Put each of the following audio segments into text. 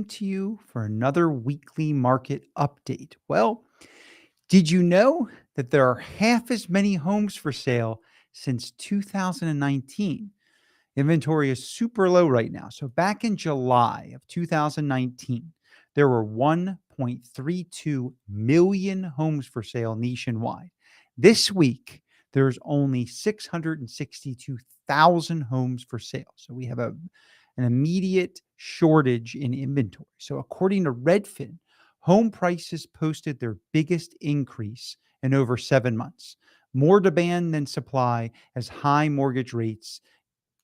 To you for another weekly market update. Well, did you know that there are half as many homes for sale since 2019? Inventory is super low right now. So back in July of 2019, there were 1.32 million homes for sale nationwide. This week, there's only 662,000 homes for sale. So we have an immediate shortage in inventory. So according to Redfin, home prices posted their biggest increase in over 7 months. More demand than supply as high mortgage rates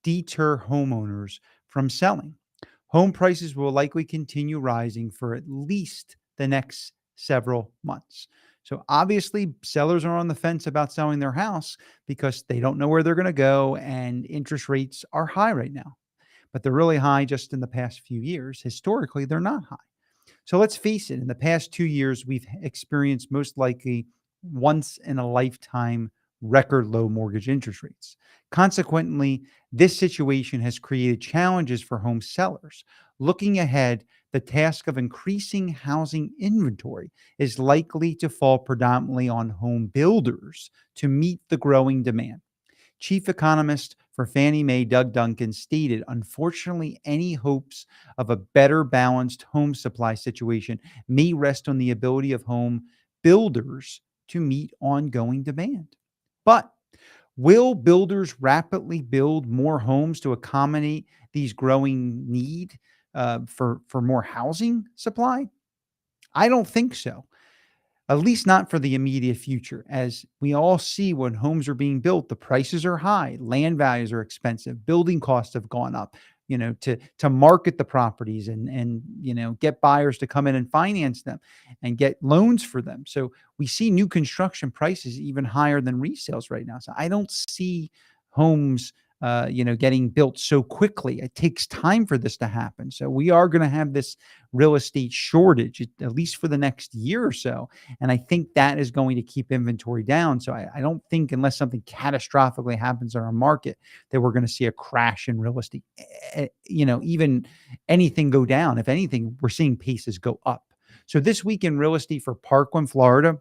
deter homeowners from selling. Home prices will likely continue rising for at least the next several months. So obviously, sellers are on the fence about selling their house because they don't know where they're going to go and interest rates are high right now. But they're really high just in the past few years. Historically, they're not high. So let's face it, in the past 2 years, we've experienced most likely once in a lifetime record low mortgage interest rates. Consequently, this situation has created challenges for home sellers. Looking ahead, the task of increasing housing inventory is likely to fall predominantly on home builders to meet the growing demand. Chief economist for Fannie Mae, Doug Duncan, stated, unfortunately, any hopes of a better balanced home supply situation may rest on the ability of home builders to meet ongoing demand. But will builders rapidly build more homes to accommodate these growing need for more housing supply? I don't think so, at least not for the immediate future. As we all see, when homes are being built, the prices are high, land values are expensive, building costs have gone up. To market the properties and get buyers to come in and finance them and get loans for them. So we see new construction prices even higher than resales right now. So I don't see homes getting built so quickly. It takes time for this to happen. So we are going to have this real estate shortage, at least for the next year or so. And I think that is going to keep inventory down. So I don't think, unless something catastrophically happens in our market, that we're going to see a crash in real estate. Even anything go down. If anything, we're seeing paces go up. So this week in real estate for Parkland, Florida,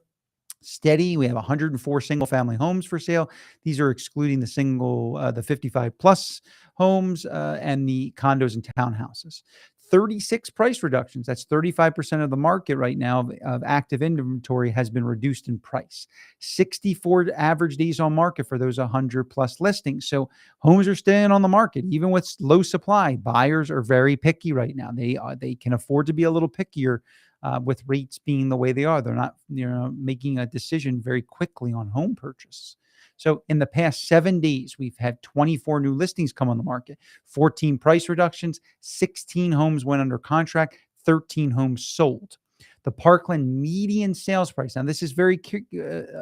steady. We have 104 single family homes for sale. These are excluding the 55 plus homes and the condos and townhouses. 36 price reductions. That's 35% of the market right now of active inventory has been reduced in price. 64 average days on market for those 100 plus listings. So homes are staying on the market even with low supply. Buyers are very picky right now. They can afford to be a little pickier with rates being the way they are. They're not making a decision very quickly on home purchase. So in the past 7 days, we've had 24 new listings come on the market, 14 price reductions, 16 homes went under contract, 13 homes sold. The Parkland median sales price. Now, this is very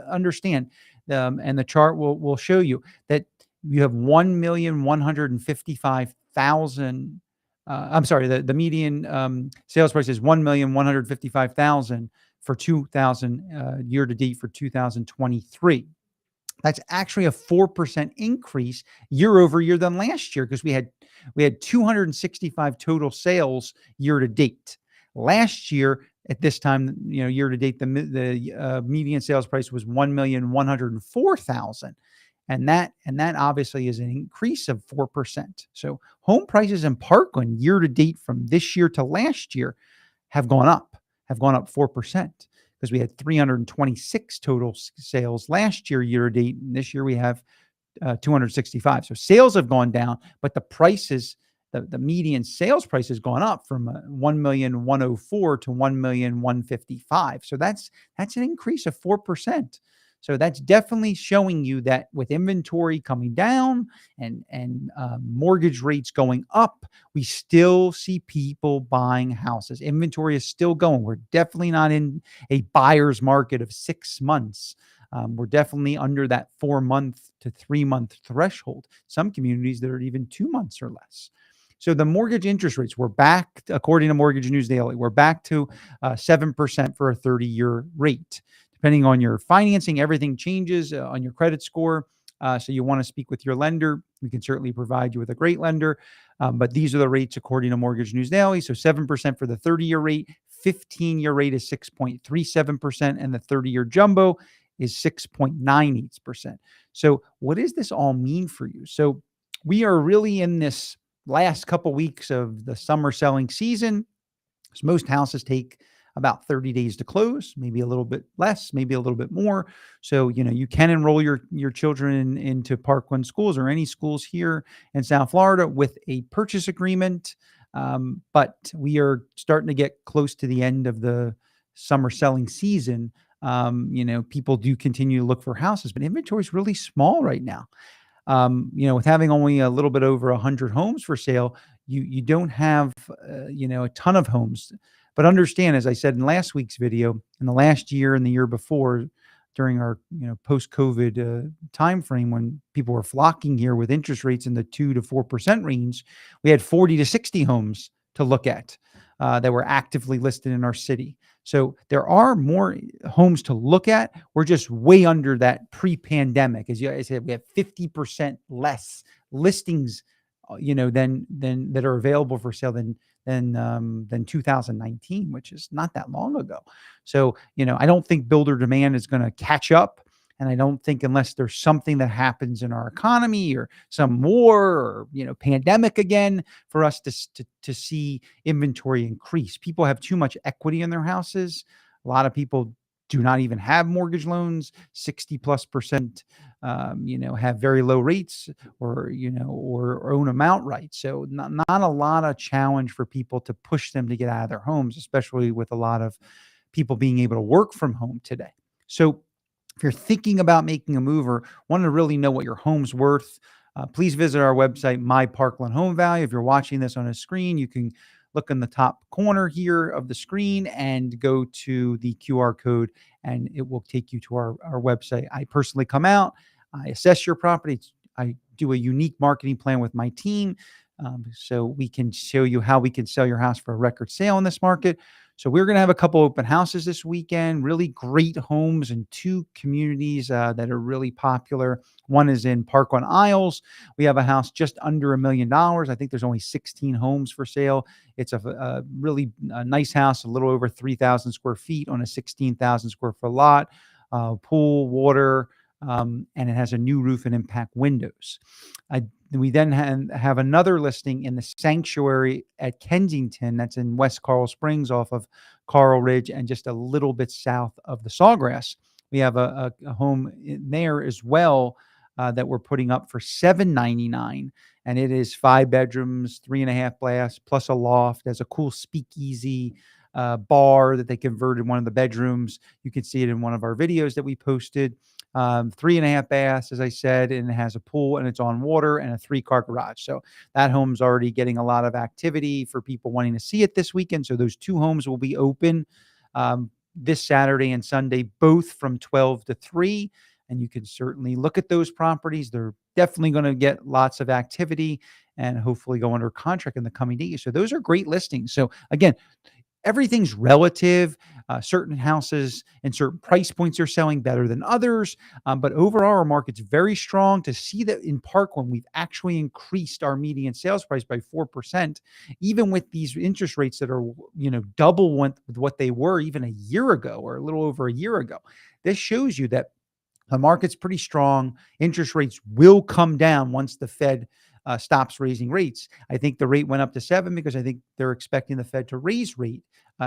understand, and the chart will show you that you have 1,155,000. I'm sorry, the median sales price is 1,155,000 for 2000 year to date for 2023. That's actually a 4% increase year over year than last year, because we had 265 total sales year to date. Last year at this time, year to date, the median sales price was 1,104,000. And that obviously is an increase of 4%. So home prices in Parkland year to date from this year to last year have gone up 4%, because we had 326 total sales last year to date. And this year we have 265. So sales have gone down, but the prices, the median sales price has gone up from 1,104 to 1,155. So that's an increase of 4%. So that's definitely showing you that with inventory coming down and mortgage rates going up, we still see people buying houses. Inventory is still going. We're definitely not in a buyer's market of 6 months. We're definitely under that 4-month to 3-month threshold. Some communities that are even 2 months or less. So the mortgage interest rates, we're back, according to Mortgage News Daily, we're back to 7% for a 30-year rate. Depending on your financing, everything changes on your credit score. So you want to speak with your lender. We can certainly provide you with a great lender. But these are the rates according to Mortgage News Daily. So 7% for the 30-year rate, 15-year rate is 6.37%, and the 30-year jumbo is 6.98%. So what does this all mean for you? So we are really in this last couple weeks of the summer selling season. So most houses take about 30 days to close, maybe a little bit less, maybe a little bit more. So, you can enroll your children into Parkland schools or any schools here in South Florida with a purchase agreement. But we are starting to get close to the end of the summer selling season. People do continue to look for houses, but inventory is really small right now. With having only a little bit over 100 homes for sale, you don't have a ton of homes. But understand, as I said in last week's video, in the last year and the year before, during our post-COVID time frame when people were flocking here with interest rates in the 2 to 4% range, we had 40 to 60 homes to look at that were actively listed in our city. So there are more homes to look at. We're just way under that pre-pandemic. As I said, we have 50% less listings, than that are available for sale than 2019, which is not that long ago. So I don't think builder demand is going to catch up. And I don't think unless there's something that happens in our economy or some war or pandemic again for us to see inventory increase. People have too much equity in their houses. A lot of people do not even have mortgage loans. 60+%, have very low rates or own them outright. So not a lot of challenge for people to push them to get out of their homes, especially with a lot of people being able to work from home today. So if you're thinking about making a move or want to really know what your home's worth, please visit our website, My Parkland Home Value. If you're watching this on a screen, you can look in the top corner here of the screen and go to the QR code, and it will take you to our website. I personally come out, I assess your property. I do a unique marketing plan with my team, so we can show you how we can sell your house for a record sale in this market. So we're going to have a couple open houses this weekend, really great homes in two communities that are really popular. One is in Parkland Isles. We have a house just under $1 million. I think there's only 16 homes for sale. It's a really nice house, a little over 3,000 square feet on a 16,000 square foot lot, pool, water, and it has a new roof and impact windows. We then have another listing in the Sanctuary at Kensington. That's in West Coral Springs off of Coral Ridge and just a little bit south of the Sawgrass. We have a home in there as well that we're putting up for $799, and it is 5 bedrooms, 3.5 baths, plus a loft. There's a cool speakeasy bar that they converted one of the bedrooms. You can see it in one of our videos that we posted. 3.5 baths, as I said, and it has a pool and it's on water and a 3-car garage. So that home's already getting a lot of activity for people wanting to see it this weekend. So those 2 homes will be open this Saturday and Sunday, both from 12 to 3. And you can certainly look at those properties. They're definitely going to get lots of activity and hopefully go under contract in the coming days. So those are great listings. So again, everything's relative. Certain houses and certain price points are selling better than others. But overall, our market's very strong. To see that in Parkland, we've actually increased our median sales price by 4%, even with these interest rates that are, double what they were even a year ago or a little over a year ago. This shows you that the market's pretty strong. Interest rates will come down once the Fed stops raising rates. I think the rate went up to 7 because I think they're expecting the Fed to raise rate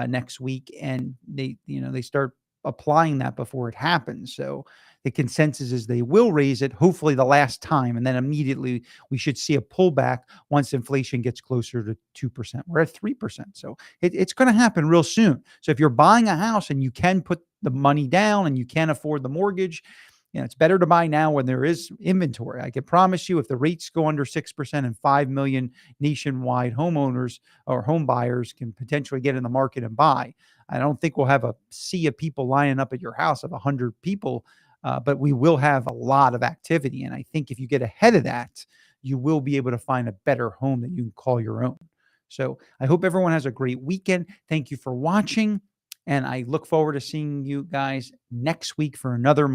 next week, and they start applying that before it happens. So the consensus is they will raise it, hopefully the last time, and then immediately we should see a pullback once inflation gets closer to 2%. We're at 3%, so it's going to happen real soon. So if you're buying a house and you can put the money down and you can afford the mortgage, it's better to buy now when there is inventory. I can promise you, if the rates go under 6% and 5 million nationwide homeowners or home buyers can potentially get in the market and buy, I don't think we'll have a sea of people lining up at your house of 100 people, but we will have a lot of activity. And I think if you get ahead of that, you will be able to find a better home that you can call your own. So I hope everyone has a great weekend. Thank you for watching. And I look forward to seeing you guys next week for another